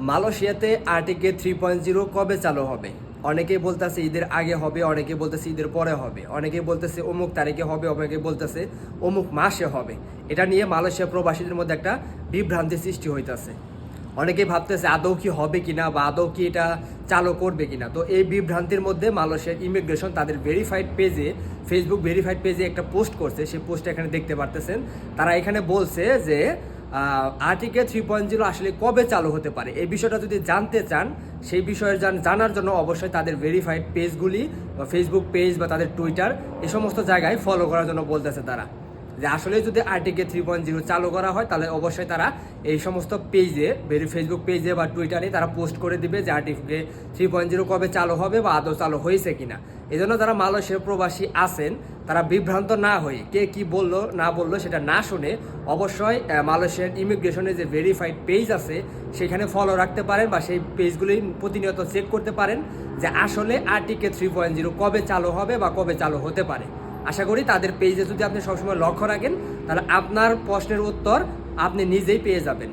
মালয়েশিয়াতে আরটিকে 3.0 কবে চালু হবে? অনেকেই বলতেছে ঈদের আগে হবে, অনেকে বলতেছে ঈদের পরে হবে, অনেকে বলতেছে অমুক তারিখে হবে, অনেকে বলতেছে অমুক মাসে হবে। এটা নিয়ে মালয়েশিয়া প্রবাসীদের মধ্যে একটা বিভ্রান্তি সৃষ্টি হইতেছে। অনেকেই ভাবতেছে আদৌ কি হবে কিনা বা আদৌ কি এটা চালু করবে কিনা। তো এই বিভ্রান্তির মধ্যে মালয়েশিয়ার ইমিগ্রেশন তাদের ভেরিফাইড পেজে, ফেসবুক ভেরিফাইড পেজে একটা পোস্ট করছে। সেই পোস্টটা এখানে দেখতে পারতেছেন। তারা এখানে বলছে যে আরটিকে 3.0 আসলে কবে চালু হতে পারে। এই বিষয়টা যদি জানতে চান, সেই বিষয়ে জানার জন্য অবশ্যই তাদের ভেরিফাইড পেজগুলি বা ফেসবুক পেজ বা তাদের টুইটার এই সমস্ত জায়গায় ফলো করার জন্য বলতেছে তারা। যে আসলে যদি আরটিকে 3.0 চালু করা হয় তাহলে অবশ্যই তারা এই সমস্ত পেজে, ফেসবুক পেজে বা টুইটারে তারা পোস্ট করে দিবে যে আরটিকে 3.0 কবে চালু হবে বা আদৌ চালু হয়েছে কিনা। এই জন্য যারা মালয়েশিয়ার প্রবাসী আছেন তারা বিভ্রান্ত না হয়ে, কে কি বললো না বললো সেটা না শুনে অবশ্যই মালয়েশিয়ার ইমিগ্রেশনের যে ভেরিফাইড পেজ আছে সেখানে ফলো রাখতে পারেন বা সেই পেজগুলি প্রতিনিয়ত চেক করতে পারেন যে আসলে আরটিকে 3.0 কবে চালু হবে বা কবে চালু হতে পারে। আশা করি তাদের পেজে যদি আপনি সবসময় লক্ষ্য রাখেন তাহলে আপনার প্রশ্নের উত্তর আপনি নিজেই পেয়ে যাবেন।